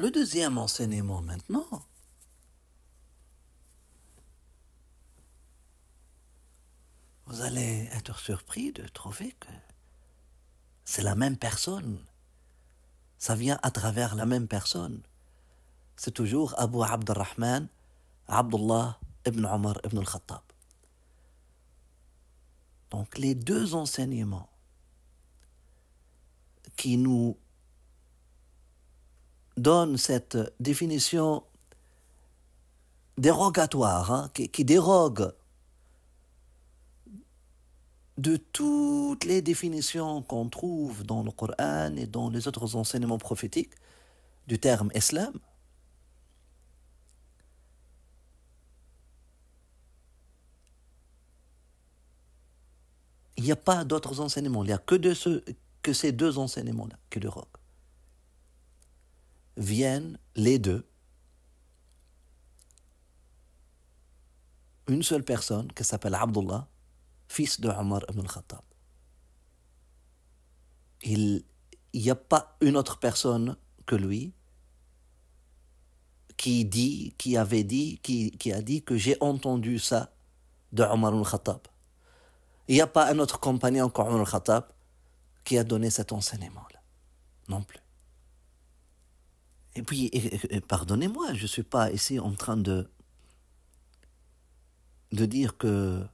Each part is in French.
le deuxième enseignement maintenant, vous allez être surpris de trouver que c'est la même personne. Ça vient à travers la même personne. C'est toujours Abu Abdurrahman, Abdullah ibn Omar ibn al-Khattab. Donc les deux enseignements qui nous donnent cette définition dérogatoire, qui dérogue de toutes les définitions qu'on trouve dans le Coran et dans les autres enseignements prophétiques du terme islam, il n'y a pas d'autres enseignements, il n'y a que ces deux enseignements-là qui déroguent. Viennent les deux, une seule personne qui s'appelle Abdullah, fils de Omar ibn al-Khattab. Il n'y a pas une autre personne que lui qui a dit que j'ai entendu ça de Omar ibn al-Khattab. Il n'y a pas un autre compagnon qu'Omar ibn al-Khattab qui a donné cet enseignement-là, non plus. Et puis, pardonnez-moi, je ne suis pas ici en train de dire que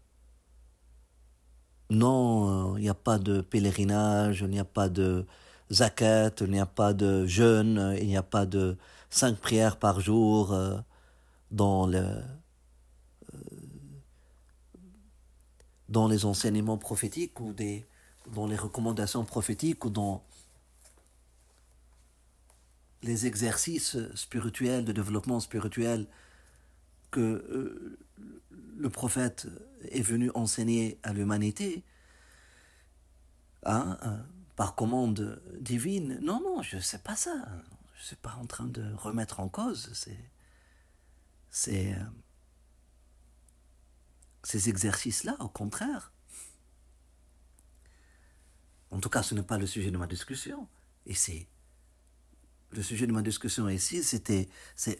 non, il n'y a pas de pèlerinage, il n'y a pas de zakat, il n'y a pas de jeûne, il n'y a pas de 5 prières par jour dans les enseignements prophétiques ou dans les recommandations prophétiques ou dans les exercices spirituels, de développement spirituel que le prophète est venu enseigner à l'humanité, par commande divine. Non, je ne sais pas ça. Je ne suis pas en train de remettre en cause ces exercices-là, au contraire. En tout cas, ce n'est pas le sujet de ma discussion. Et le sujet de ma discussion ici, c'est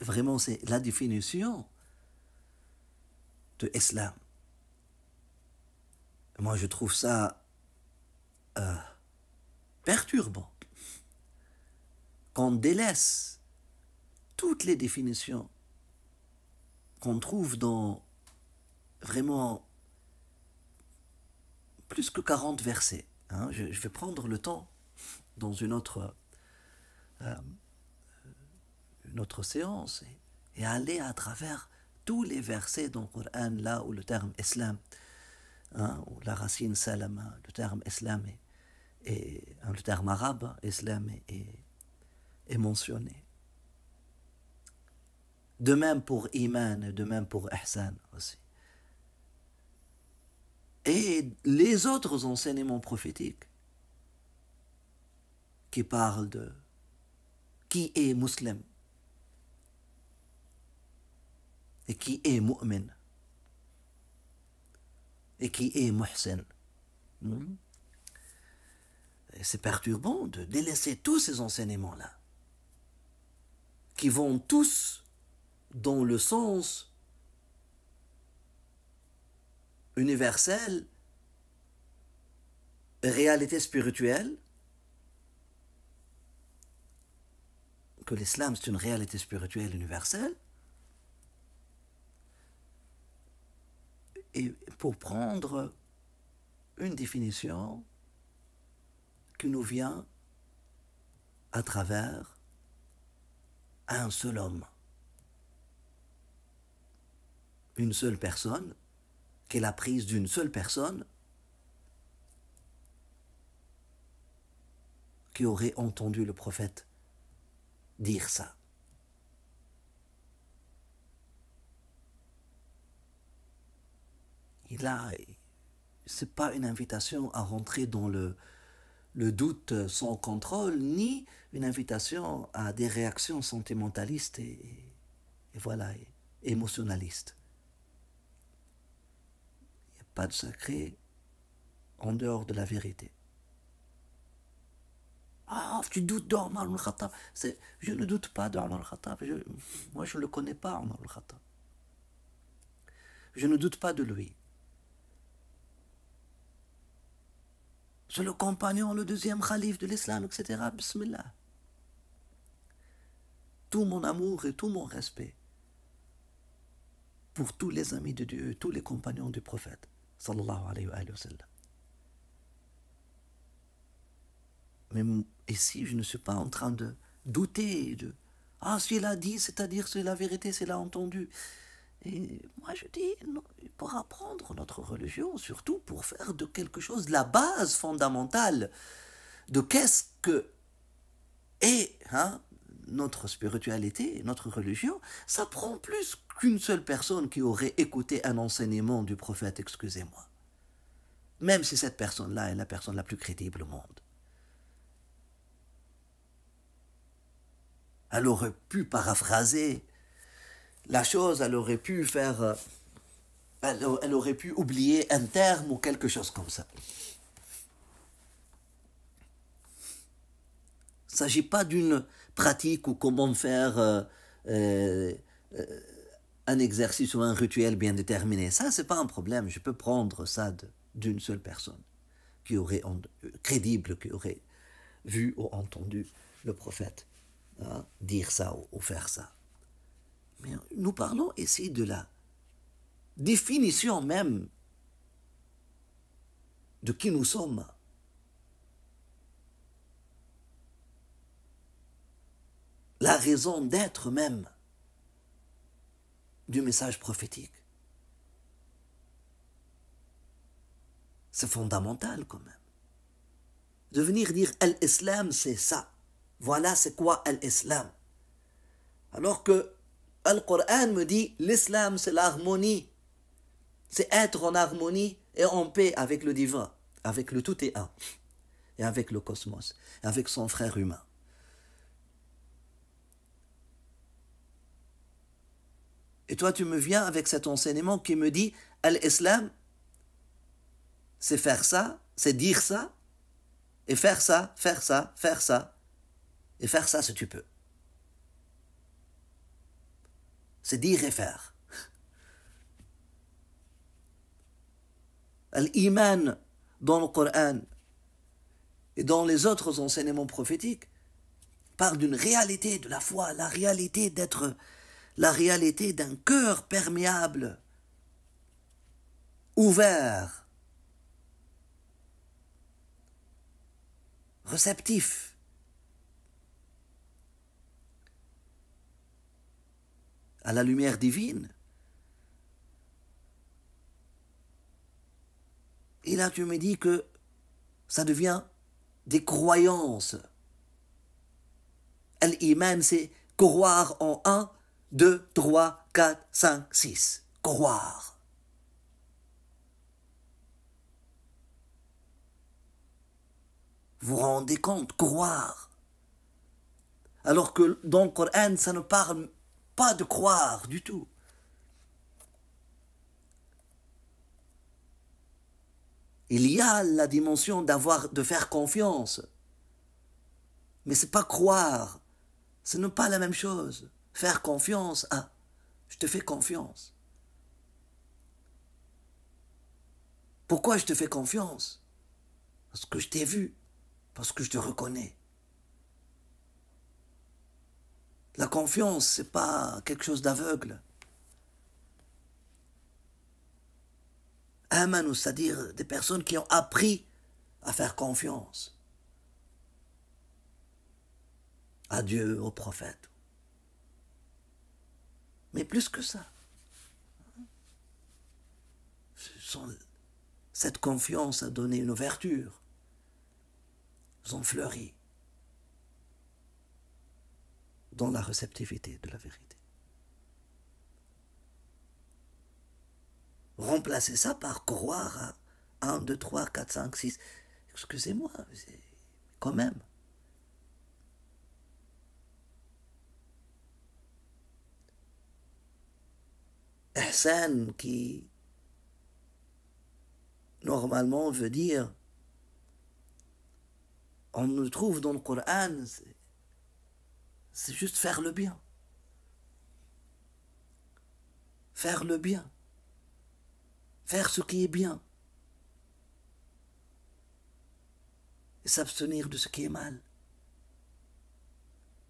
vraiment la définition de l'islam. Moi, je trouve ça perturbant qu'on délaisse toutes les définitions qu'on trouve dans vraiment plus que 40 versets. Je vais prendre le temps dans une autre séance et aller à travers tous les versets dans le Coran, là où le terme islam, où la racine salama, le terme islam et le terme arabe, islam, est mentionné. De même pour iman et de même pour ihsan aussi. Et les autres enseignements prophétiques qui parlent de qui est musulman et qui est mu'min et qui est muhsin. Et c'est perturbant de délaisser tous ces enseignements-là qui vont tous dans le sens universel, réalité spirituelle, que l'islam c'est une réalité spirituelle universelle, et pour prendre une définition qui nous vient à travers un seul homme, une seule personne, qui est la prise d'une seule personne qui aurait entendu le prophète dire ça. Et là, ce n'est pas une invitation à rentrer dans le doute sans contrôle, ni une invitation à des réactions sentimentalistes et émotionnalistes. Il n'y a pas de secret en dehors de la vérité. Ah, tu doutes d'Omar al-Khattab. Je ne doute pas d'Omar al-Khattab. Moi, je ne le connais pas, Omar al-Khattab. Je ne doute pas de lui. C'est le compagnon, le deuxième calife de l'islam, etc. Bismillah. Tout mon amour et tout mon respect pour tous les amis de Dieu, tous les compagnons du prophète, sallallahu alayhi wa sallam. Mais ici, je ne suis pas en train de douter de « Ah, s'il a dit, c'est-à-dire c'est la vérité, c'est l'a entendu. » Et moi, je dis, non, pour apprendre notre religion, surtout pour faire de quelque chose la base fondamentale de qu'est-ce que est notre spiritualité, notre religion, ça prend plus qu'une seule personne qui aurait écouté un enseignement du prophète, excusez-moi. Même si cette personne-là est la personne la plus crédible au monde. Elle aurait pu paraphraser la chose, elle aurait pu faire... Elle aurait pu oublier un terme ou quelque chose comme ça. Il ne s'agit pas d'une pratique ou comment faire un exercice ou un rituel bien déterminé. Ça, ce n'est pas un problème. Je peux prendre ça d'une seule personne qui aurait crédible, qui aurait vu ou entendu le prophète dire ça ou faire ça. Mais nous parlons ici de la définition même de qui nous sommes. La raison d'être même du message prophétique. C'est fondamental quand même. De venir dire l'islam c'est ça. Voilà c'est quoi l'islam. Alors que le Coran me dit l'islam c'est l'harmonie. C'est être en harmonie et en paix avec le divin, avec le tout et un, et avec le cosmos, et avec son frère humain. Et toi, tu me viens avec cet enseignement qui me dit l'islam, c'est faire ça, c'est dire ça, et faire ça, faire ça, faire ça, et faire ça si tu peux. C'est dire et faire. L'iman dans le Coran et dans les autres enseignements prophétiques parle d'une réalité de la foi, la réalité d'être, la réalité d'un cœur perméable, ouvert, réceptif. À la lumière divine. Et là, tu me dis que ça devient des croyances. L'iman, c'est croire en 1, 2, 3, 4, 5, 6. Croire. Vous vous rendez compte, croire. Alors que dans le Coran, ça ne parle pas de croire du tout. Il y a la dimension de faire confiance. Mais ce n'est pas croire. Ce n'est pas la même chose. Faire confiance, je te fais confiance. Pourquoi je te fais confiance? Parce que je t'ai vu, parce que je te reconnais. La confiance, ce n'est pas quelque chose d'aveugle. Amanu, c'est-à-dire des personnes qui ont appris à faire confiance à Dieu, au prophète. Mais plus que ça, cette confiance a donné une ouverture. Ils ont fleuri dans la réceptivité de la vérité. Remplacer ça par croire à 1, 2, 3, 4, 5, 6. Excusez-moi, quand même. Ihsan qui normalement veut dire On le trouve dans le Coran, c'est juste faire le bien. Faire le bien. Faire ce qui est bien. Et s'abstenir de ce qui est mal.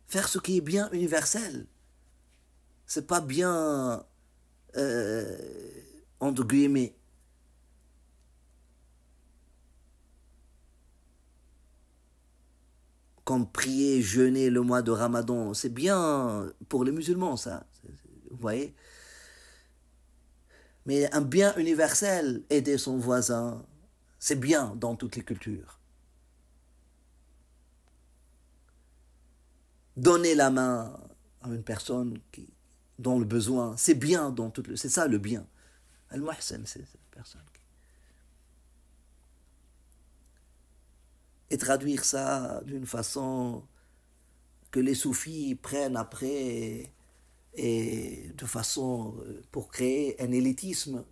Faire ce qui est bien universel. C'est pas bien, entre guillemets. Comme prier, jeûner le mois de Ramadan, c'est bien pour les musulmans, ça. Vous voyez? Mais un bien universel, aider son voisin, c'est bien dans toutes les cultures. Donner la main à une personne dans le besoin, c'est bien dans toutes les... C'est ça le bien. Al-Muhsin, c'est cette personne. Et traduire ça d'une façon que les soufis prennent après et de façon pour créer un élitisme,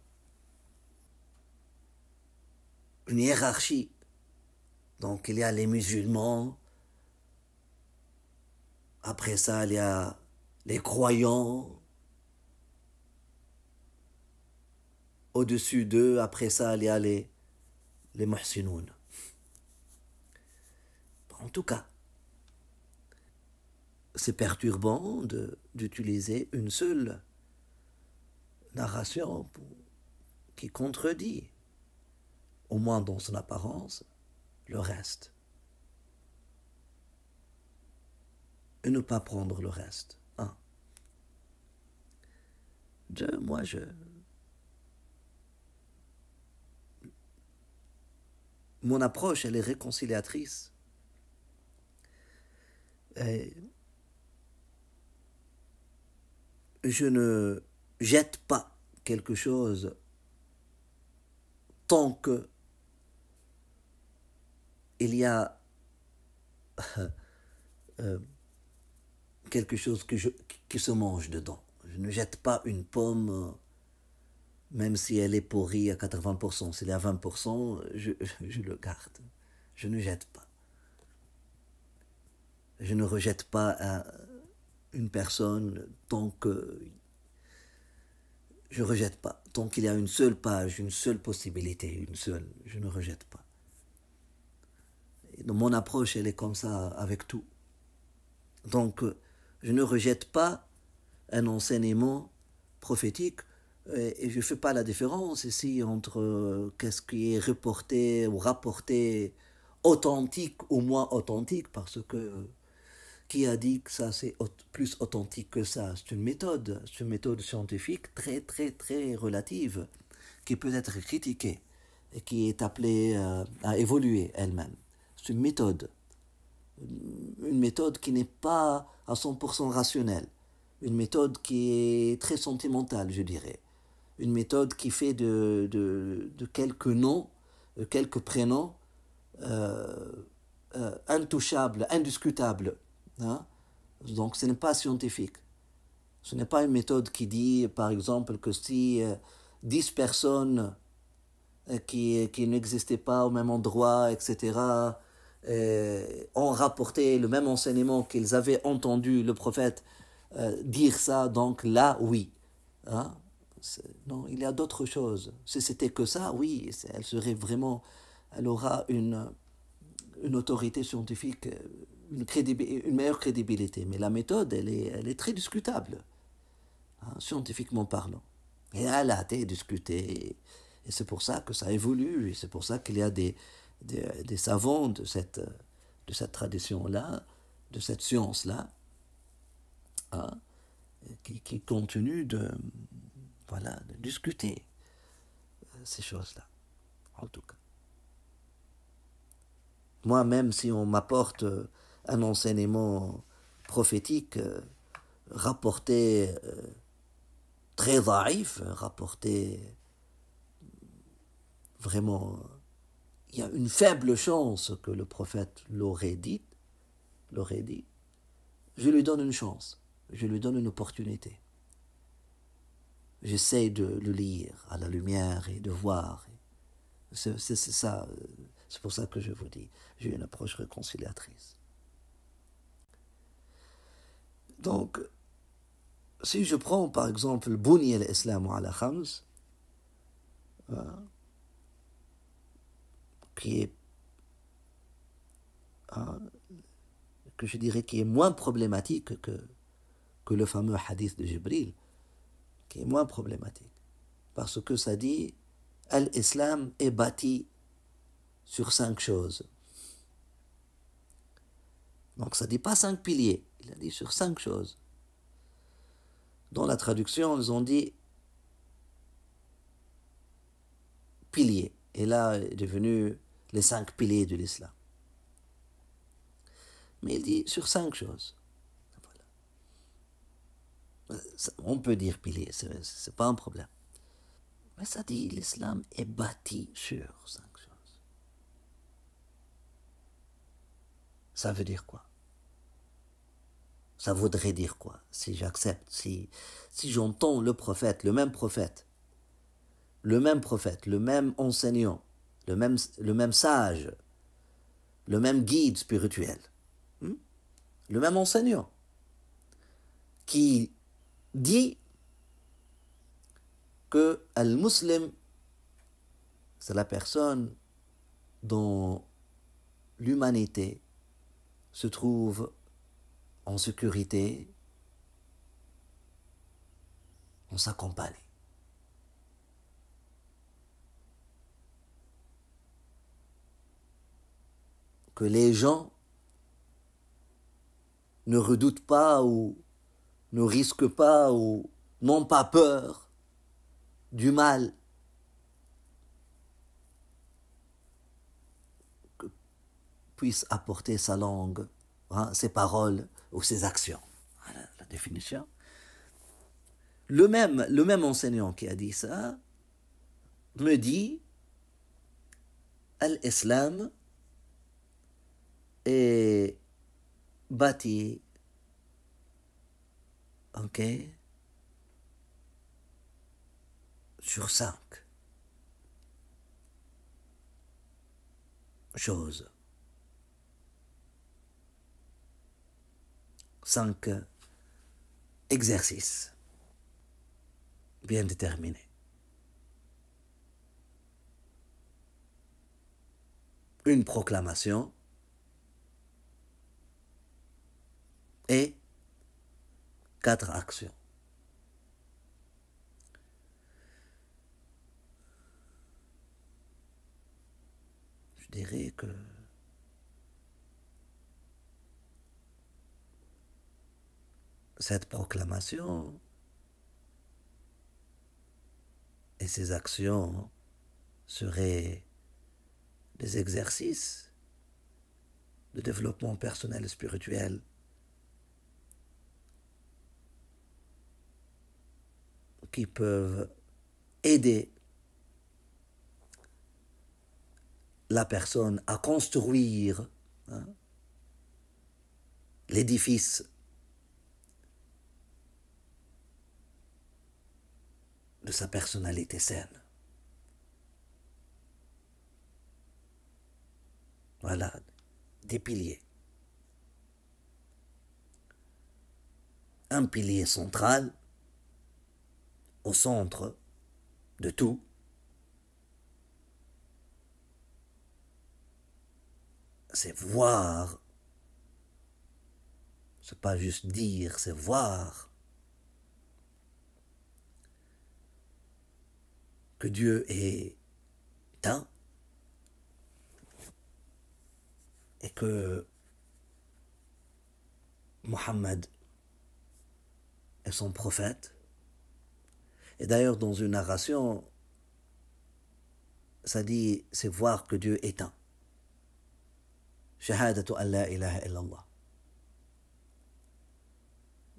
une hiérarchie. Donc il y a les musulmans, après ça il y a les croyants, au-dessus d'eux, après ça il y a les muhsinoun. En tout cas, c'est perturbant d'utiliser une seule narration qui contredit, au moins dans son apparence, le reste. Et ne pas prendre le reste. Hein. Mon approche, elle est réconciliatrice. Et je ne jette pas quelque chose tant que il y a quelque chose qui se mange dedans. Je ne jette pas une pomme, même si elle est pourrie à 80%. S'il y a 20%, je le garde. Je ne jette pas. Je ne rejette pas une personne tant que... Je ne rejette pas. Tant qu'il y a une seule page, une seule possibilité, une seule, je ne rejette pas. Et donc mon approche, elle est comme ça avec tout. Donc, je ne rejette pas un enseignement prophétique et je ne fais pas la différence ici entre qu'est-ce qui est reporté ou rapporté authentique ou moins authentique, parce que qui a dit que ça c'est plus authentique que ça? C'est une méthode scientifique très très très relative qui peut être critiquée et qui est appelée à évoluer elle-même. C'est une méthode qui n'est pas à 100% rationnelle, une méthode qui est très sentimentale, je dirais, une méthode qui fait de quelques noms, quelques prénoms intouchables, indiscutables. Hein? Donc ce n'est pas scientifique. Ce n'est pas une méthode qui dit, par exemple, que si 10 personnes qui n'existaient pas au même endroit, etc., ont rapporté le même enseignement qu'ils avaient entendu le prophète dire ça, donc là, oui. Hein? Non, il y a d'autres choses. Si c'était que ça, oui, elle serait vraiment... Elle aura une autorité scientifique, une meilleure crédibilité. Mais la méthode, elle est très discutable, hein, scientifiquement parlant. Et elle a été discutée. Et c'est pour ça que ça évolue. Et c'est pour ça qu'il y a des savants de cette tradition-là, de cette science-là, hein, qui continuent de discuter ces choses-là, en tout cas. Moi, même si on m'apporte un enseignement prophétique rapporté très daïf, rapporté vraiment... Il y a une faible chance que le prophète l'aurait dit. Je lui donne une chance, je lui donne une opportunité. J'essaie de le lire à la lumière et de voir. C'est ça. C'est pour ça que je vous dis, j'ai une approche réconciliatrice. Donc, si je prends par exemple Buni al-Islam ala khams, qui est, que je dirais qui est moins problématique que le fameux hadith de Jibril, qui est moins problématique. Parce que ça dit, l'islam est bâti sur 5 choses. Donc ça ne dit pas 5 piliers, il a dit sur 5 choses. Dans la traduction, ils ont dit piliers. Et là, est devenu les 5 piliers de l'islam. Mais il dit sur 5 choses. Voilà. On peut dire piliers, c'est pas un problème. Mais ça dit l'islam est bâti sur 5 choses. Ça veut dire quoi? Ça voudrait dire quoi? Si j'accepte, si j'entends le prophète, le même enseignant, le même sage, le même guide spirituel, le même enseignant, qui dit que al-muslim, c'est la personne dont l'humanité se trouve en sécurité en sa compagnie. Que les gens ne redoutent pas ou ne risquent pas ou n'ont pas peur du mal que puisse apporter sa langue, ses paroles ou ses actions. Voilà la définition. Le même enseignant qui a dit ça me dit l'islam est bâti, sur 5 choses. 5 exercices bien déterminés. Une proclamation et 4 actions. Je dirais que cette proclamation et ces actions seraient des exercices de développement personnel et spirituel qui peuvent aider la personne à construire l'édifice de sa personnalité saine. Voilà, des piliers. Un pilier central, au centre de tout, c'est voir, c'est pas juste dire, c'est voir que Dieu est un et que Mohammed est son prophète. Et d'ailleurs, dans une narration, ça dit, c'est voir que Dieu est un. Shahadatu an la ilaha illallah.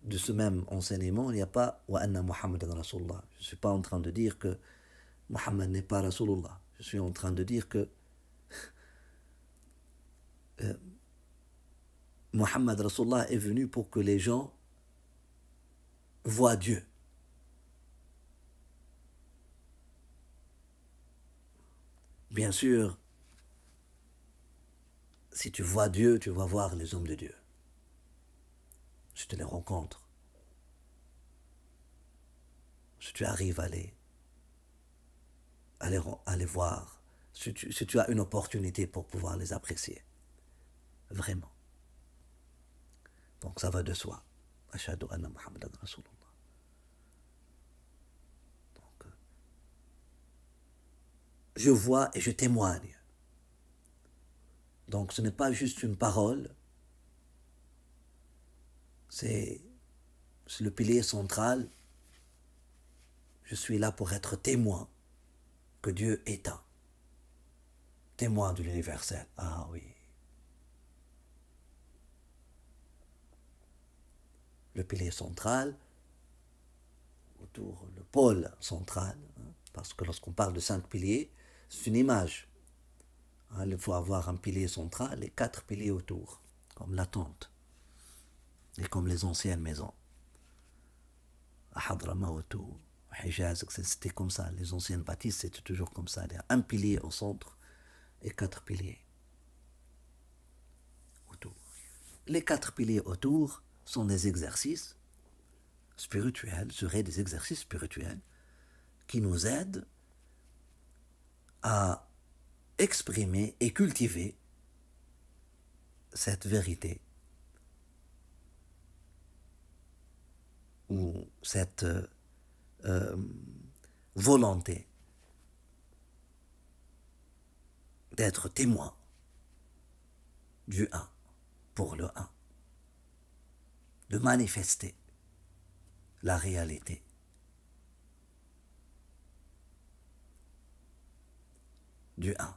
De ce même enseignement, il n'y a pas wa anna Muhammadan Rasulullah. Je ne suis pas en train de dire que Muhammad n'est pas Rasulullah. Je suis en train de dire que Muhammad Rasulullah est venu pour que les gens voient Dieu. Bien sûr, Si tu vois Dieu, tu vas voir les hommes de Dieu. Si tu les rencontres, si tu arrives à les voir, si tu as une opportunité pour pouvoir les apprécier. Vraiment. Donc ça va de soi. Ashhadu anna Muhammadan Rasulullah. Donc, je vois et je témoigne. Donc ce n'est pas juste une parole, c'est le pilier central. Je suis là pour être témoin que Dieu est un. Témoin de l'universel. Ah oui. Le pilier central, autour le pôle central, hein, parce que lorsqu'on parle de 5 piliers, c'est une image. Hein, il faut avoir un pilier central et 4 piliers autour, comme la tente, et comme les anciennes maisons. À Hadramaut, à Hijaz, c'était comme ça. Les anciennes bâtisses, c'était toujours comme ça. Il y a un pilier au centre et 4 piliers autour. Les 4 piliers autour sont des exercices spirituels, seraient des exercices spirituels qui nous aident à exprimer et cultiver cette vérité ou cette volonté d'être témoin du un pour le un, de manifester la réalité du un,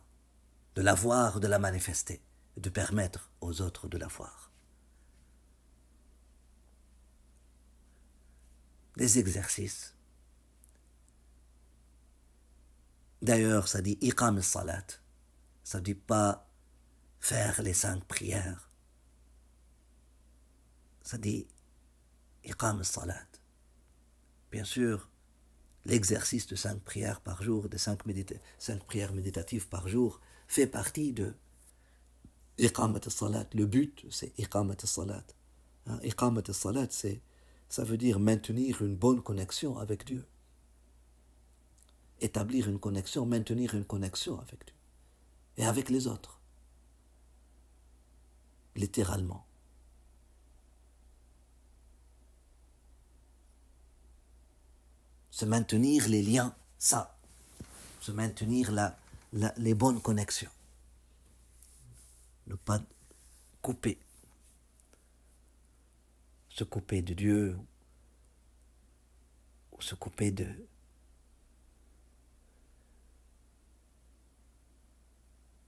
de la voir, de la manifester, et de permettre aux autres de la voir. Des exercices. D'ailleurs, ça dit iqam al-salat. Ça ne dit pas faire les 5 prières. Ça dit iqam al-salat. Bien sûr, l'exercice de 5 prières par jour, de 5 prières méditatives par jour, fait partie de iqamat al-salat. Le but, c'est iqamat al-salat. Iqamat al-salat, ça veut dire maintenir une bonne connexion avec Dieu. Établir une connexion, maintenir une connexion avec Dieu. Et avec les autres. Littéralement. Se maintenir les liens, ça. Se maintenir les bonnes connexions. Ne pas couper. Se couper de Dieu. Ou se couper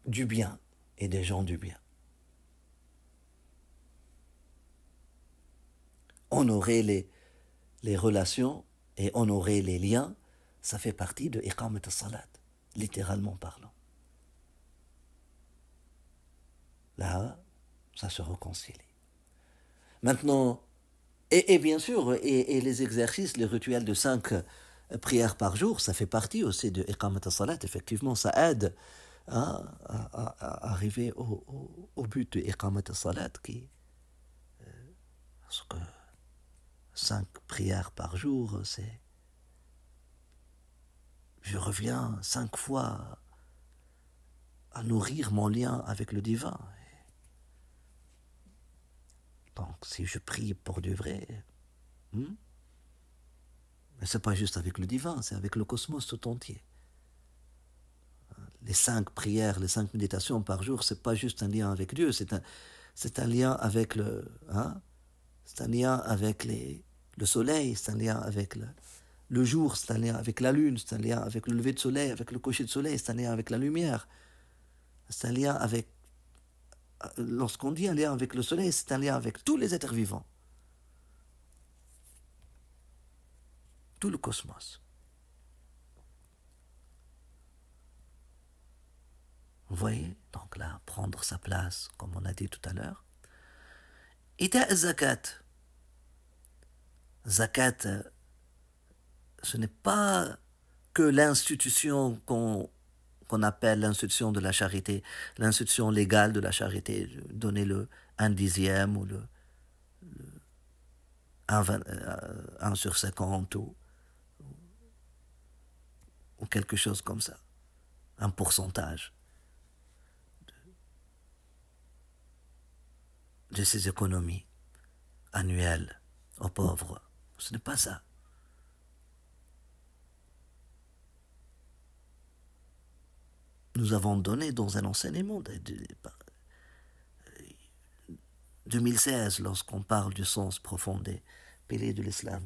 du bien et des gens du bien. Honorer les relations et honorer les liens, ça fait partie de iqamat al-salat, littéralement parlant. Là, ça se réconcilie. Maintenant, et bien sûr, et les exercices, les rituels de 5 prières par jour, ça fait partie aussi de iqamat al-salat. Effectivement, ça aide à arriver au but de iqamat al-salat parce que 5 prières par jour, c'est... Je reviens 5 fois à nourrir mon lien avec le divin. Donc, si je prie pour du vrai, mais c'est pas juste avec le divin, c'est avec le cosmos tout entier. Les 5 prières, les 5 méditations par jour, c'est pas juste un lien avec Dieu, c'est un lien avec c'est un lien avec le soleil, c'est un lien avec le jour, c'est un lien avec la lune, c'est un lien avec le lever de soleil, avec le coucher de soleil, c'est un lien avec la lumière, c'est un lien avec... Lorsqu'on dit un lien avec le soleil, c'est un lien avec tous les êtres vivants. Tout le cosmos. Vous voyez? Donc là, prendre sa place, comme on a dit tout à l'heure. Ita zakat. Zakat, ce n'est pas que l'institution qu'on qu'on appelle l'institution de la charité, l'institution légale de la charité, donner le 1/10 ou le 1 sur 50 ou quelque chose comme ça, un pourcentage de ces économies annuelles aux pauvres. Ce n'est pas ça. Nous avons donné dans un enseignement de 2016, lorsqu'on parle du sens profond des piliers de l'islam,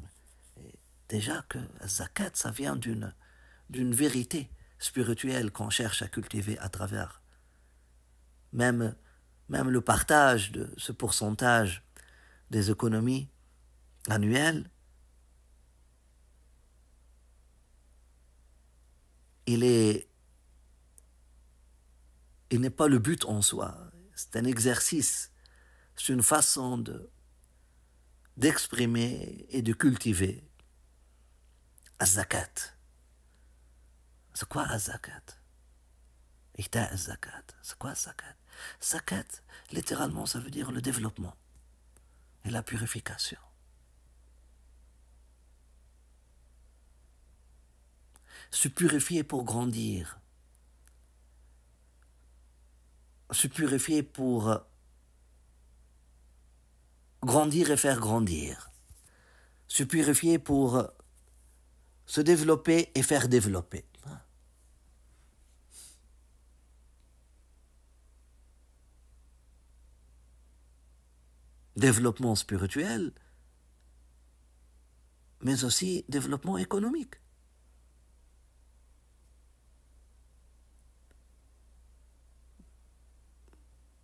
déjà que la zakat, ça vient d'une vérité spirituelle qu'on cherche à cultiver à travers. Même le partage de ce pourcentage des économies annuelles, il n'est pas le but en soi. C'est un exercice. C'est une façon d'exprimer et de cultiver az-zakat. C'est quoi az-zakat? Ita az-zakat. C'est quoi zakat? Zakat, littéralement, ça veut dire le développement et la purification. Se purifier pour grandir. Se purifier pour grandir et faire grandir. Se purifier pour se développer et faire développer. Développement spirituel, mais aussi développement économique.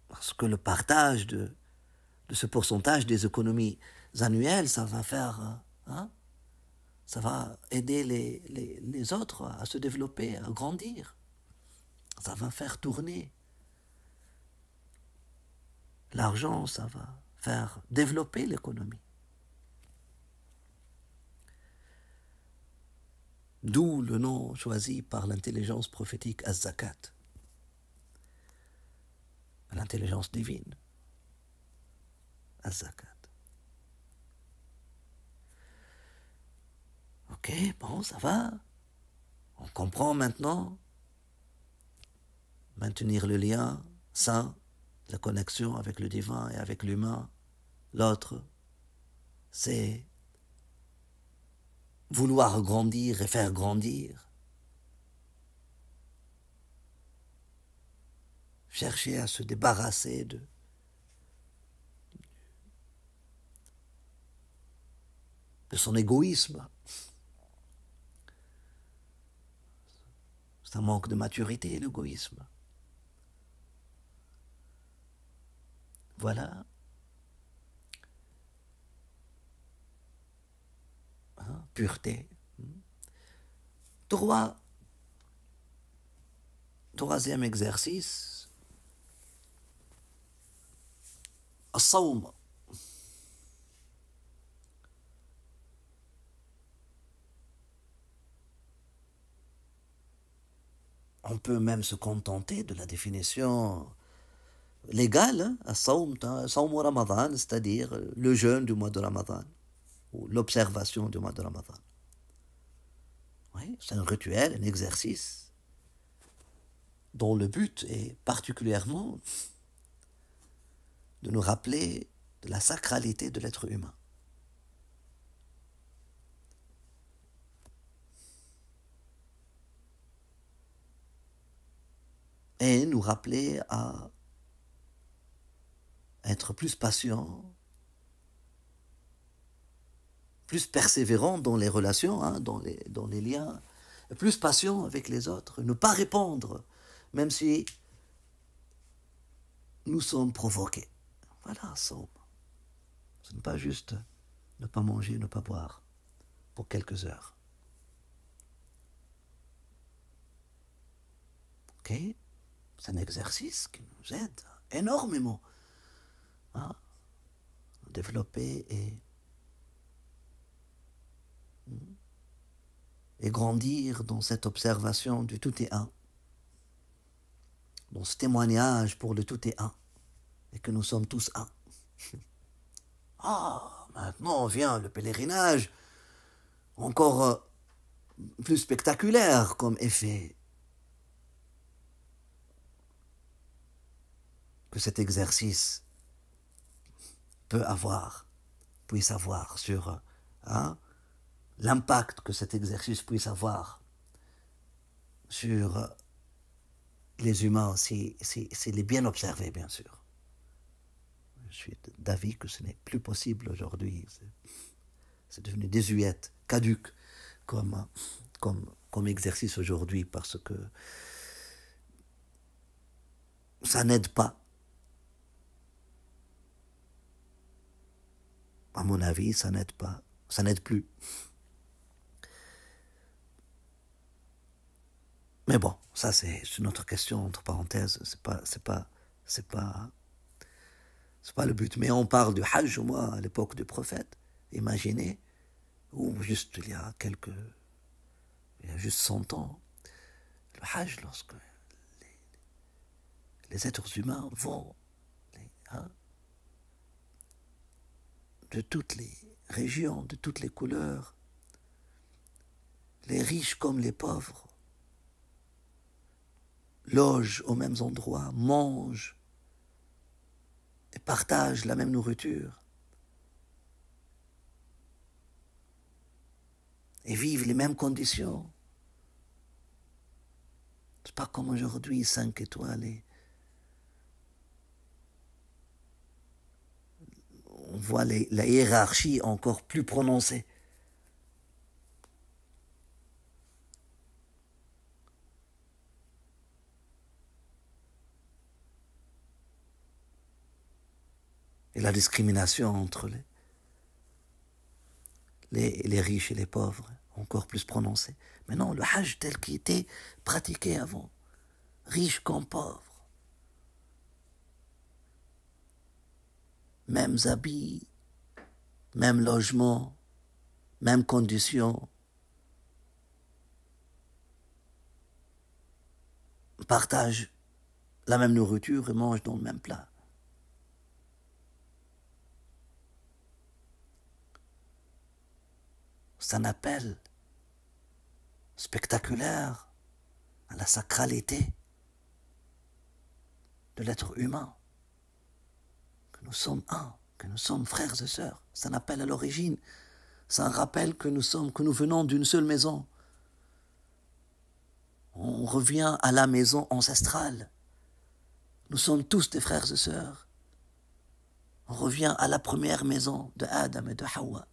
Parce que le partage de ce pourcentage des économies annuelles, ça va faire, ça va aider les autres à se développer, à grandir. Ça va faire tourner. L'argent, ça va faire développer l'économie. D'où le nom choisi par l'intelligence prophétique az-zakat, l'intelligence divine, az-zakat. Ok, bon, ça va. On comprend maintenant. Maintenir le lien sain, la connexion avec le divin et avec l'humain. L'autre, c'est vouloir grandir et faire grandir. Chercher à se débarrasser de son égoïsme. C'est un manque de maturité, l'égoïsme. Voilà. Pureté. Troisième exercice. As-sawm. On peut même se contenter de la définition légale, as-sawm Ramadan, c'est-à-dire le jeûne du mois de Ramadan, ou l'observation du mois de Ramadan. Oui, c'est un rituel, un exercice, dont le but est particulièrement de nous rappeler de la sacralité de l'être humain. Et nous rappeler à être plus patient, plus persévérant dans les relations, dans les liens, plus patient avec les autres, ne pas répondre, même si nous sommes provoqués. Voilà, somme. Ce n'est pas juste ne pas manger, ne pas boire pour quelques heures. Ok? C'est un exercice qui nous aide énormément à développer et grandir dans cette observation du tout et un. dans ce témoignage pour le tout est un, et que nous sommes tous un. Ah, maintenant vient le pèlerinage, encore plus spectaculaire comme effet. Que cet exercice puisse avoir sur l'impact que cet exercice puisse avoir sur les humains, s'il est bien observé, bien sûr. Je suis d'avis que ce n'est plus possible aujourd'hui. C'est devenu désuète, caduque comme exercice aujourd'hui, parce que ça n'aide pas. À mon avis, ça n'aide pas. Ça n'aide plus. Mais bon, ça c'est une autre question, entre parenthèses. C'est pas le but. Mais on parle du Hajj, moi, à l'époque du prophète. Imaginez, ou juste il y a juste 100 ans, le Hajj, lorsque les êtres humains vont de toutes les régions, de toutes les couleurs, les riches comme les pauvres, logent aux mêmes endroits, mangent et partagent la même nourriture et vivent les mêmes conditions. C'est pas comme aujourd'hui, 5 étoiles et on voit la hiérarchie encore plus prononcée. Et la discrimination entre les riches et les pauvres, encore plus prononcée. Mais non, le Hajj tel qu'il était pratiqué avant, riche comme pauvre, mêmes habits, même logement, même conditions, partagent la même nourriture et mangent dans le même plat. C'est un appel spectaculaire à la sacralité de l'être humain, que nous sommes un, que nous sommes frères et sœurs. C'est un appel à l'origine, c'est un rappel que nous venons d'une seule maison. On revient à la maison ancestrale. Nous sommes tous des frères et sœurs. On revient à la première maison de Adam et de Hawa.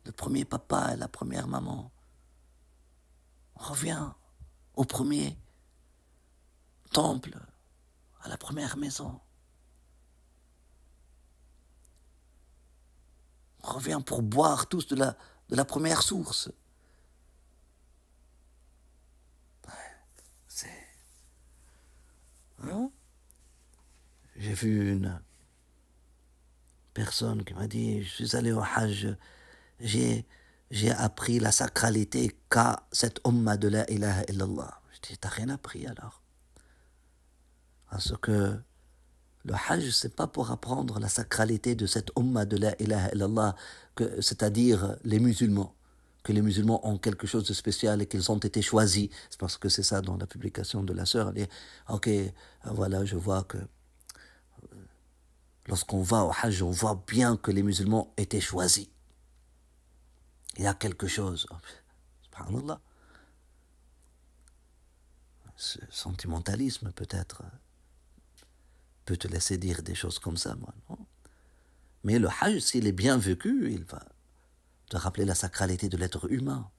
Le premier papa et la première maman. On revient au premier temple, à la première maison. On revient pour boire tous de la première source. J'ai vu une personne qui m'a dit, je suis allé au Hajj, j'ai appris la sacralité qu'a cette umma de la ilaha illallah. Je dis, t'as rien appris alors? Parce que le Hajj, c'est pas pour apprendre la sacralité de cette umma de la ilaha illallah, c'est-à-dire les musulmans, que les musulmans ont quelque chose de spécial et qu'ils ont été choisis. C'est parce que c'est ça dans la publication de la sœur. Elle dit, ok, voilà, je vois que lorsqu'on va au Hajj, on voit bien que les musulmans étaient choisis. Il y a quelque chose. Subhanallah. Ce sentimentalisme peut-être peut te laisser dire des choses comme ça, moi, non? Mais le Hajj, s'il est bien vécu, il va te rappeler la sacralité de l'être humain.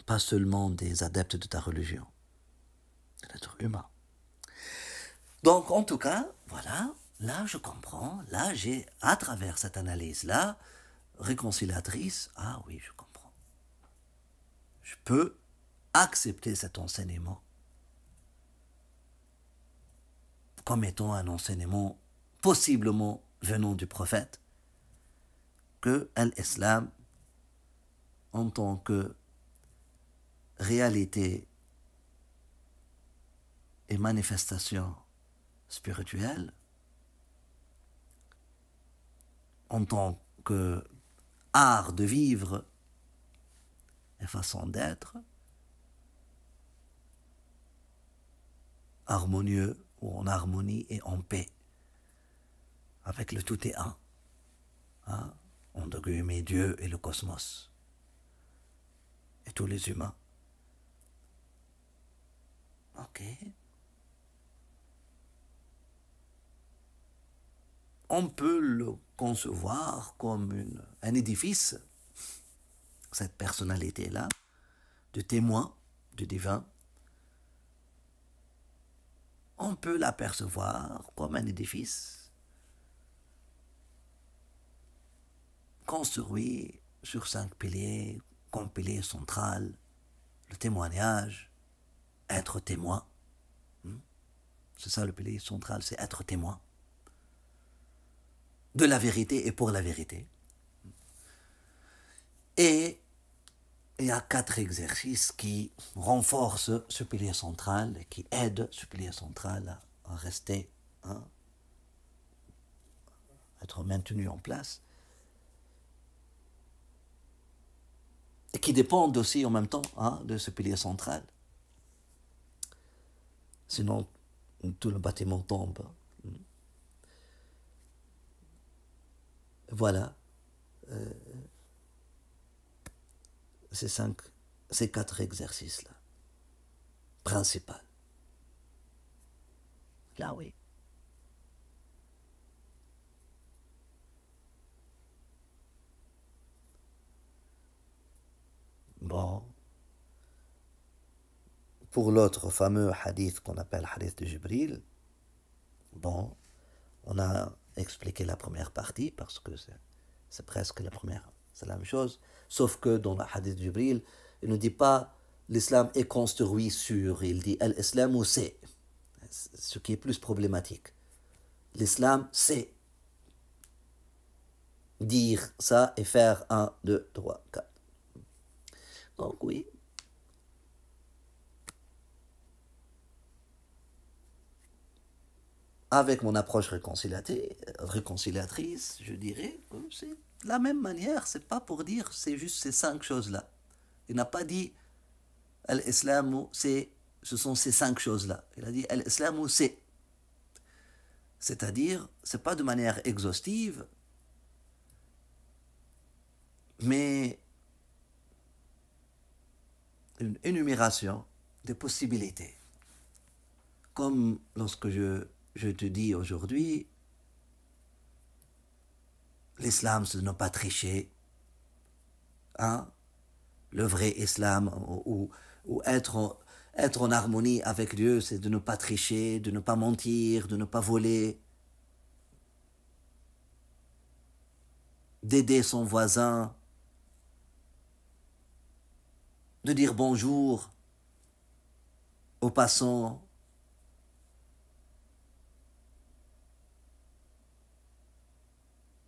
Pas seulement des adeptes de ta religion. De l'être humain. Donc, en tout cas, voilà, là je comprends, là j'ai, à travers cette analyse-là, réconciliatrice, ah oui, je comprends. Je peux accepter cet enseignement comme étant un enseignement possiblement venant du prophète, que l'islam, en tant que réalité et manifestation spirituelle en tant que art de vivre et façon d'être harmonieux ou en harmonie et en paix avec le tout et un, hein, entre guillemets Dieu et le cosmos et tous les humains. Ok. On peut le concevoir comme un édifice, cette personnalité-là, de témoin du divin. On peut l'apercevoir comme un édifice construit sur 5 piliers, comme pilier central, le témoignage, être témoin. C'est ça le pilier central, c'est être témoin de la vérité et pour la vérité. Et il y a 4 exercices qui renforcent ce pilier central et qui aident ce pilier central à rester, hein, être maintenu en place. Et qui dépendent aussi en même temps, hein, de ce pilier central. Sinon, tout le bâtiment tombe. Voilà. Ces 4 exercices-là. Principal. Là, oui. Bon. Pour l'autre fameux hadith qu'on appelle hadith de Jibril, bon, on a expliqué la première partie parce que c'est presque la première, c'est la même chose. Sauf que dans le hadith de Jibril, il ne dit pas l'islam est construit sur, il dit l'islam ou c'est, ce qui est plus problématique. L'islam c'est dire ça et faire 1, 2, 3, 4. Donc oui. Avec mon approche réconciliatrice, je dirais que c'est de la même manière. C'est pas pour dire c'est juste ces 5 choses-là. Il n'a pas dit l'islam c'est, ce sont ces 5 choses-là. Il a dit l'islam c'est. C'est-à-dire, c'est pas de manière exhaustive, mais une énumération des possibilités. Comme lorsque je te dis aujourd'hui, l'islam c'est de ne pas tricher, hein? Le vrai islam, ou être en harmonie avec Dieu, c'est de ne pas tricher, de ne pas mentir, de ne pas voler, d'aider son voisin, de dire bonjour aux passants,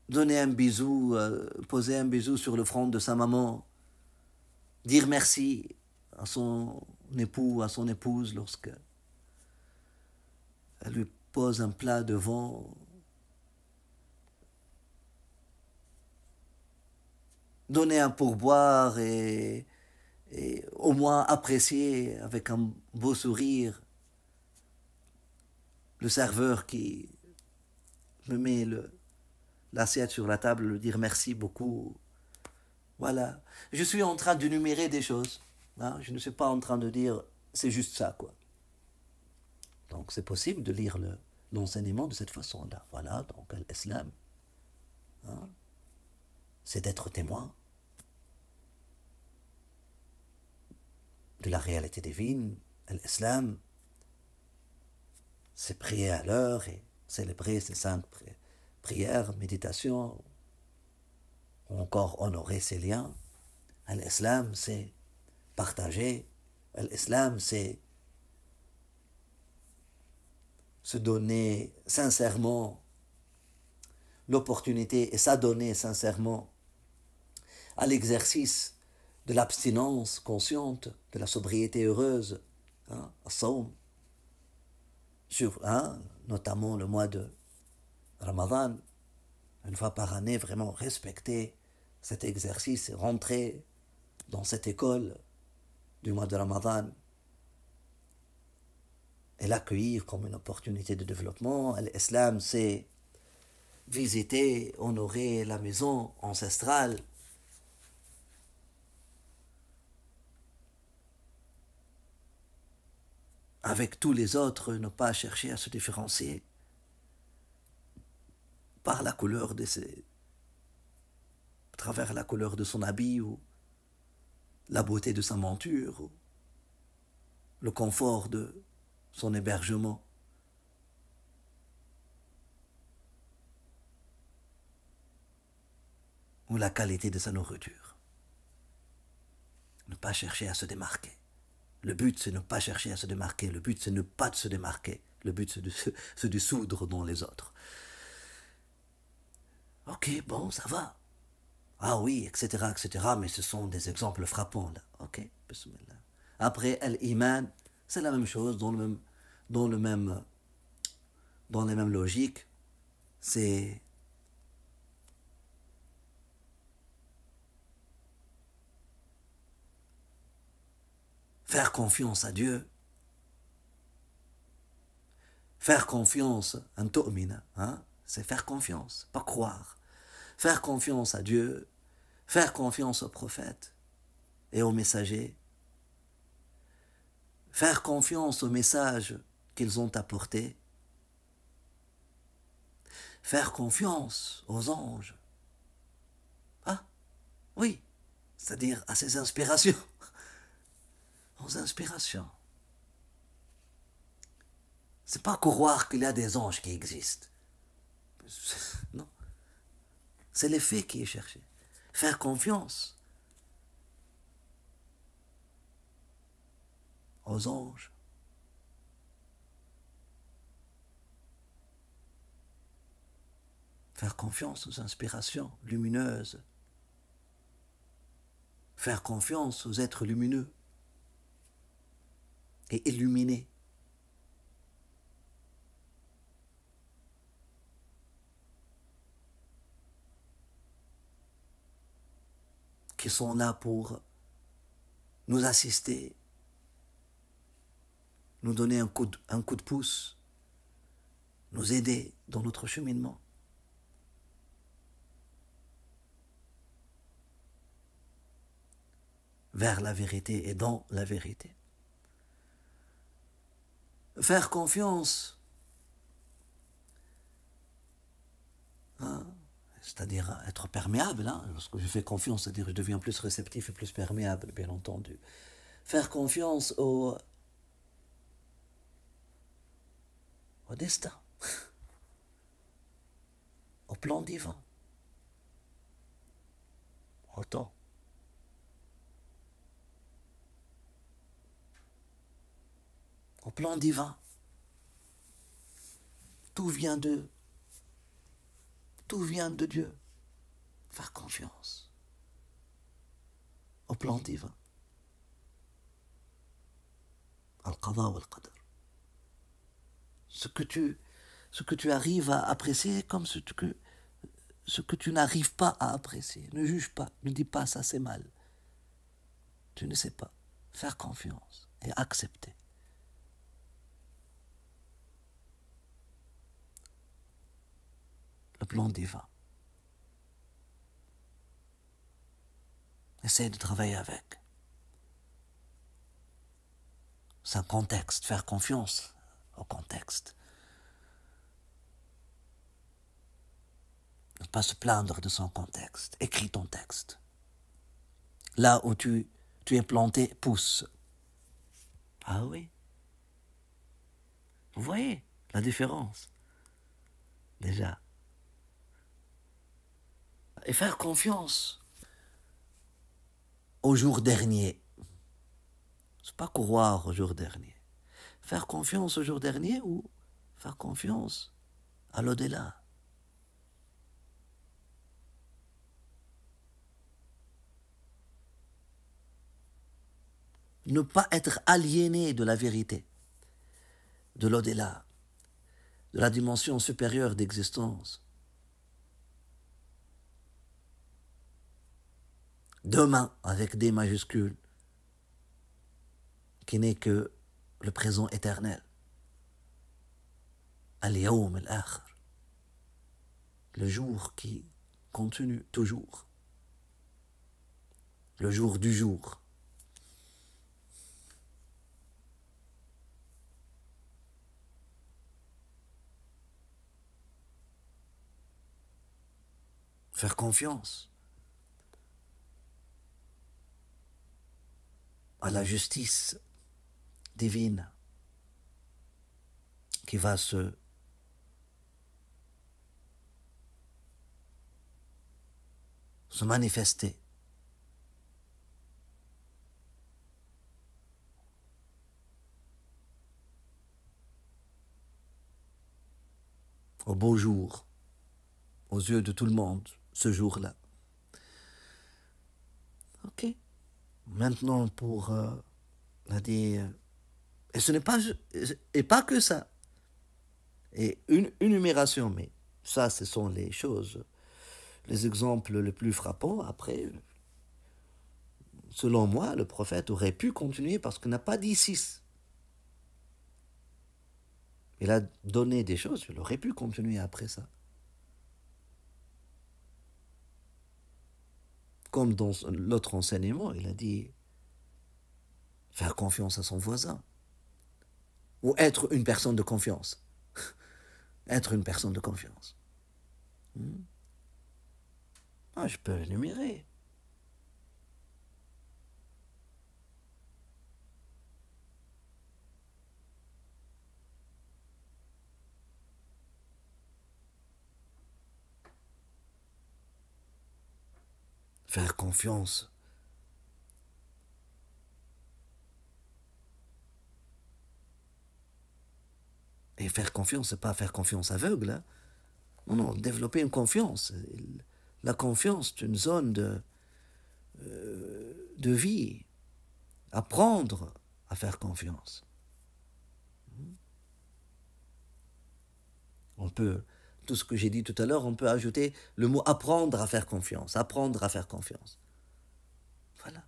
donner un bisou, poser un bisou sur le front de sa maman, dire merci à son époux, à son épouse lorsque elle lui pose un plat devant, donner un pourboire et au moins apprécier avec un beau sourire le serveur qui me met l'assiette sur la table, lui dire merci beaucoup. Voilà. Je suis en train d'énumérer des choses. Hein? Je ne suis pas en train de dire c'est juste ça, quoi. Donc c'est possible de lire l'enseignement de cette façon-là. Voilà, donc l'islam, hein, c'est d'être témoin de la réalité divine. L'islam, c'est prier à l'heure et célébrer ces 5 prières, méditations, ou encore honorer ses liens. L'islam, c'est partager. L'islam, c'est se donner sincèrement l'opportunité et s'adonner sincèrement à l'exercice de l'abstinence consciente, de la sobriété heureuse, hein, as-sawm, sur, hein, notamment le mois de Ramadan, une fois par année, vraiment respecter cet exercice et rentrer dans cette école du mois de Ramadan et l'accueillir comme une opportunité de développement. L'islam, c'est visiter, honorer la maison ancestrale, avec tous les autres, ne pas chercher à se différencier par la couleur de ses, à travers la couleur de son habit ou la beauté de sa monture ou le confort de son hébergement. Ou la qualité de sa nourriture. Ne pas chercher à se démarquer. Le but, c'est ne pas chercher à se démarquer. Le but, c'est ne pas de se démarquer. Le but, c'est de dissoudre dans les autres. Ok, bon, ça va. Ah oui, etc., etc. Mais ce sont des exemples frappants, là. Ok, bismillah. Après, l'iman, c'est la même chose, dans les mêmes logiques. C'est faire confiance à Dieu. Faire confiance, un tu'mina, hein, c'est faire confiance, pas croire. Faire confiance à Dieu, faire confiance aux prophètes et aux messagers, faire confiance aux messages qu'ils ont apportés, faire confiance aux anges. Ah, oui, c'est-à-dire à ses inspirations, aux inspirations. C'est pas croire qu'il y a des anges qui existent. Non. C'est l'effet qui est cherché. Faire confiance aux anges. Faire confiance aux inspirations lumineuses. Faire confiance aux êtres lumineux et illuminés. Qui sont là pour nous assister, nous donner un coup de pouce, nous aider dans notre cheminement. Vers la vérité et dans la vérité. Faire confiance, hein, c'est-à-dire être perméable. Hein. Lorsque je fais confiance, c'est-à-dire que je deviens plus réceptif et plus perméable, bien entendu. Faire confiance au destin, au plan divin, au temps. Au plan divin. Tout vient de Dieu. Faire confiance au plan divin. Al-Qada wa al-Qadar. Ce que tu arrives à apprécier comme ce que tu n'arrives pas à apprécier. Ne juge pas, ne dis pas ça c'est mal. Tu ne sais pas. Faire confiance et accepter. Le plan divin. Essaye de travailler avec. C'est un contexte, faire confiance au contexte. Ne pas se plaindre de son contexte. Écris ton texte. Là où tu es planté, pousse. Ah oui. Vous voyez la différence. Déjà. Et faire confiance au jour dernier. C'est pas croire au jour dernier. Faire confiance au jour dernier ou faire confiance à l'au-delà. ne pas être aliéné de la vérité, de l'au-delà, de la dimension supérieure d'existence. Demain, avec des majuscules, qui n'est que le présent éternel. Al-Yawm al-Akhir. Le jour qui continue toujours. Le jour du jour. Faire confiance à la justice divine qui va se manifester. Au beau jour, aux yeux de tout le monde, ce jour-là. Ok. Maintenant, pour et ce n'est pas, et pas que ça. Et une énumération, mais ça, ce sont les choses, les exemples les plus frappants. Après, selon moi, le prophète aurait pu continuer parce qu'il n'a pas dit 6. Il a donné des choses, il aurait pu continuer après ça. Comme dans l'autre enseignement, il a dit faire confiance à son voisin. Ou être une personne de confiance. Être une personne de confiance. Je peux énumérer. Faire confiance. Et faire confiance, c'est pas faire confiance aveugle. Hein. Non, développer une confiance. La confiance, c'est une zone de vie. Apprendre à faire confiance. On peut, tout ce que j'ai dit tout à l'heure, on peut ajouter le mot apprendre à faire confiance. Apprendre à faire confiance. Voilà.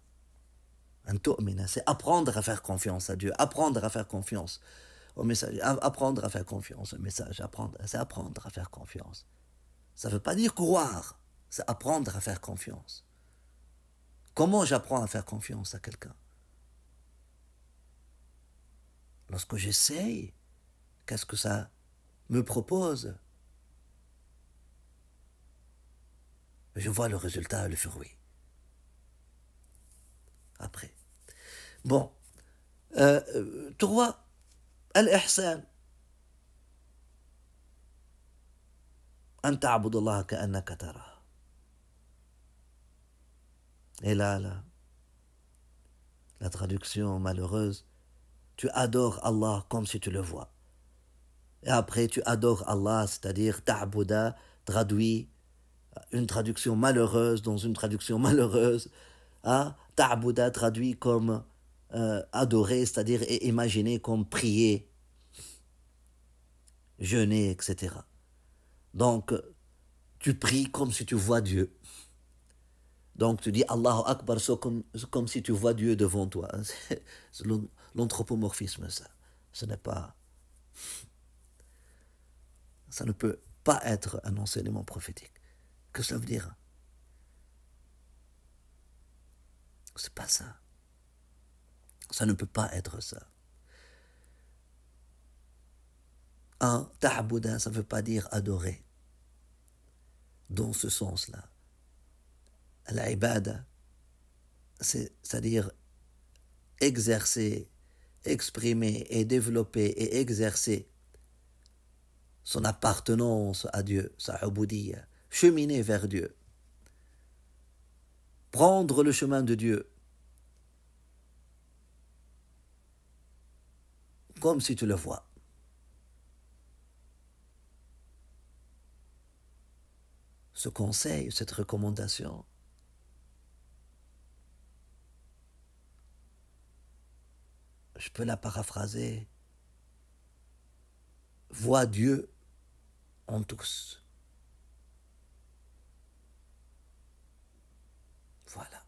C'est apprendre à faire confiance à Dieu. Apprendre à faire confiance au message. Apprendre à faire confiance au message. C'est apprendre à faire confiance. Ça ne veut pas dire croire. C'est apprendre à faire confiance. Comment j'apprends à faire confiance à quelqu'un? Lorsque j'essaye, qu'est-ce que ça me propose? Je vois le résultat, le fruit. Après. Bon. 3. Al-ihsan. أن تعبد الله كأنك تراه. Et là, la traduction malheureuse, tu adores Allah comme si tu le vois. Et après, tu adores Allah, c'est-à-dire ta'buda, traduit, une traduction malheureuse dans une traduction malheureuse. Hein? Ta'buda traduit comme adorer, c'est-à-dire imaginer comme prier, jeûner, etc. Donc, tu pries comme si tu vois Dieu. Donc, tu dis Allahu Akbar, comme si tu vois Dieu devant toi. C'est l'anthropomorphisme, ça. Ce n'est pas... Ça ne peut pas être un enseignement prophétique. Que cela veut dire? C'est pas ça. Ça ne peut pas être ça. Ta'bouda, ça ne veut pas dire adorer. Dans ce sens-là. L'ibada, c'est-à-dire exercer, exprimer et développer et exercer son appartenance à Dieu, sa ubudiyya, cheminer vers Dieu, prendre le chemin de Dieu, comme si tu le vois. Ce conseil, cette recommandation, je peux la paraphraser. Vois Dieu en tous. Voilà.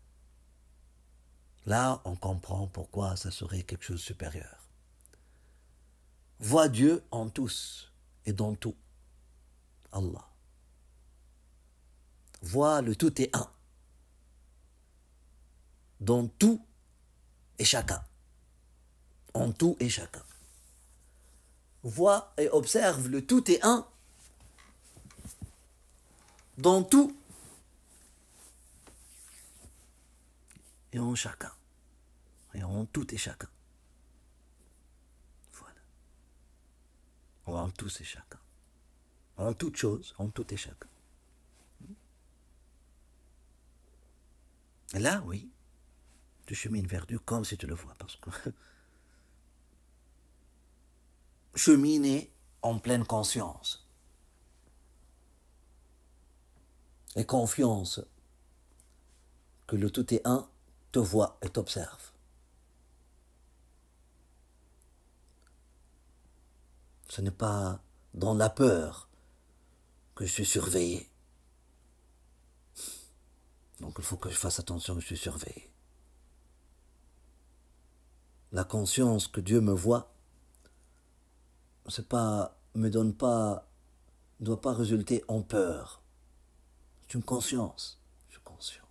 Là, on comprend pourquoi ça serait quelque chose de supérieur. Vois Dieu en tous et dans tout. Allah. Vois le tout et un. Dans tout et chacun. En tout et chacun. Vois et observe le tout et un dans tout et en chacun. Et en tout et chacun. Voilà. En tous et chacun. En toute chose, en tout et chacun. Et là, oui, tu chemines vers Dieu comme si tu le vois. Parce que cheminer en pleine conscience et confiance que le tout est un te voit et t'observe. Ce n'est pas dans la peur que je suis surveillé. Donc il faut que je fasse attention que je suis surveillé. La conscience que Dieu me voit, c'est pas, me donne pas, ne doit pas résulter en peur. C'est une conscience. Je suis conscient.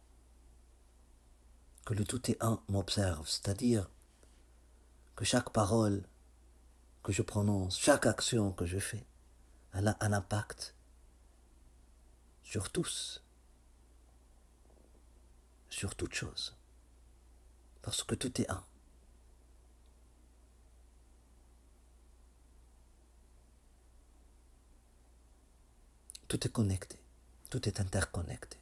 Que le tout est un m'observe, c'est-à-dire que chaque parole que je prononce, chaque action que je fais, elle a un impact sur tous, sur toute chose. Parce que tout est un. Tout est connecté, tout est interconnecté.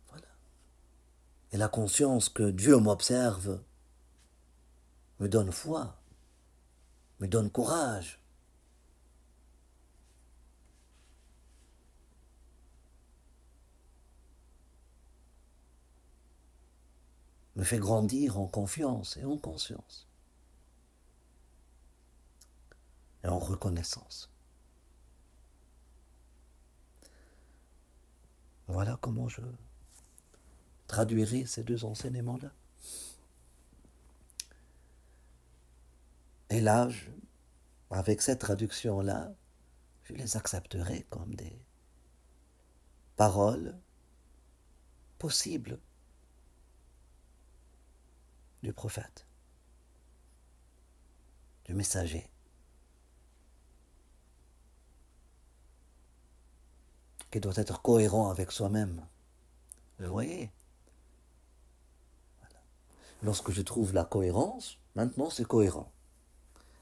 Voilà. Et la conscience que Dieu m'observe me donne foi, me donne courage. Me fait grandir en confiance et en conscience. Et en reconnaissance. Voilà comment je traduirai ces deux enseignements-là. Et là, avec cette traduction-là, je les accepterai comme des paroles possibles du prophète, du messager, qui doit être cohérent avec soi-même. Vous voyez? Voilà. Lorsque je trouve la cohérence, maintenant c'est cohérent.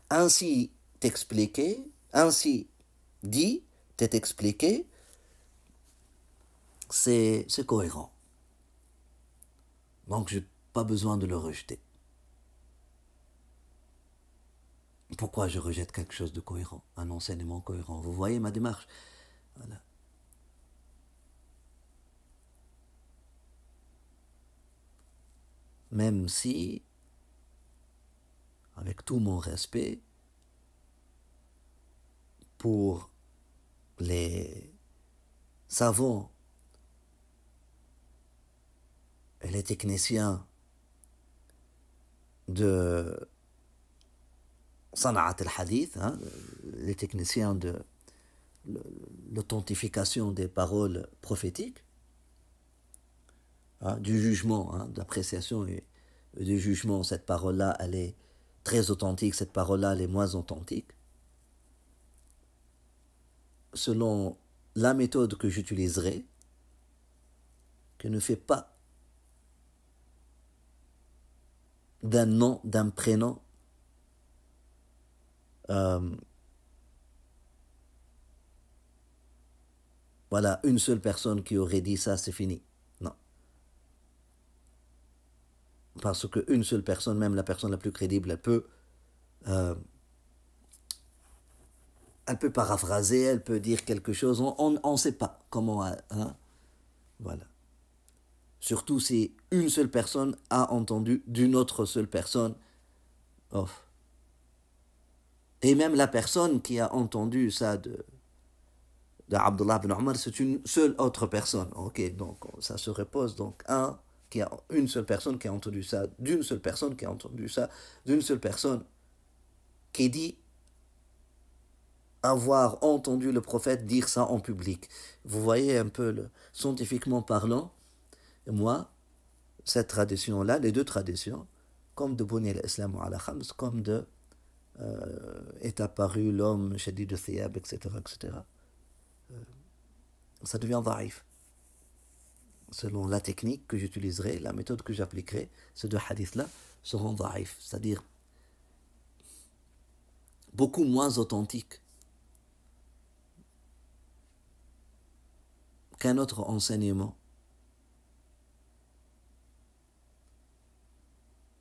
Ainsi t'expliquer, ainsi dit, t'est expliqué, c'est cohérent. Donc je n'ai pas besoin de le rejeter. Pourquoi je rejette quelque chose de cohérent, un enseignement cohérent? Vous voyez ma démarche? Voilà. Même si, avec tout mon respect pour les savants et les techniciens de Sana'at al-Hadith, hein, les techniciens de l'authentification des paroles prophétiques, hein, du jugement, hein, de l'appréciation et du jugement, cette parole-là, elle est très authentique, cette parole-là, elle est moins authentique. Selon la méthode que j'utiliserai, qui ne fait pas d'un nom, d'un prénom, voilà, une seule personne qui aurait dit ça, c'est fini. Non. Parce qu'une seule personne, même la personne la plus crédible, elle peut Elle peut paraphraser, elle peut dire quelque chose, on ne sait pas comment, hein, voilà. Surtout si une seule personne a entendu d'une autre seule personne. Oh. Et même la personne qui a entendu ça de Abdullah ibn Omar, c'est une seule autre personne. Ok, donc ça se repose. Donc une seule personne qui a entendu ça, d'une seule personne qui a entendu ça, d'une seule personne qui dit avoir entendu le prophète dire ça en public. Vous voyez un peu, scientifiquement parlant, moi, cette tradition-là, les deux traditions, comme de Buni al-Islam wa ala khams, comme de est apparu l'homme, shadid al-thiyab, etc., etc., ça devient dhaif. Selon la technique que j'utiliserai, la méthode que j'appliquerai, ces deux hadiths-là seront dhaif, c'est-à-dire beaucoup moins authentiques qu'un autre enseignement.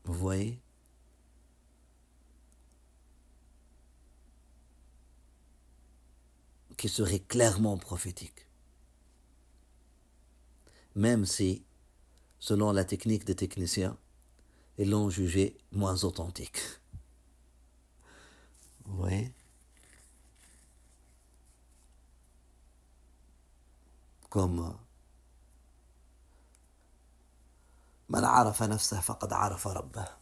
Vous voyez? Qui serait clairement prophétique. Même si, selon la technique des techniciens, ils l'ont jugé moins authentique. Vous voyez? Comme Man arafa nafsah faqad arafa rabbah.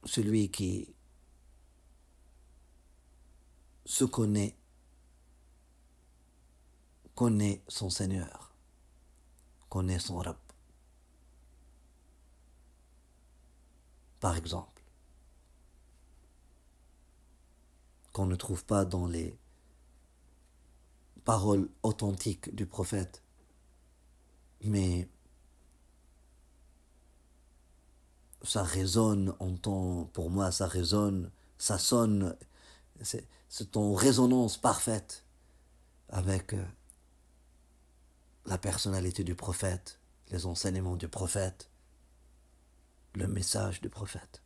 Celui qui se connaît son Seigneur, connaît son Rabb. Par exemple, qu'on ne trouve pas dans les paroles authentiques du prophète, mais ça résonne pour moi, ça résonne, ça sonne, c'est en résonance parfaite avec la personnalité du prophète, les enseignements du prophète, le message du prophète.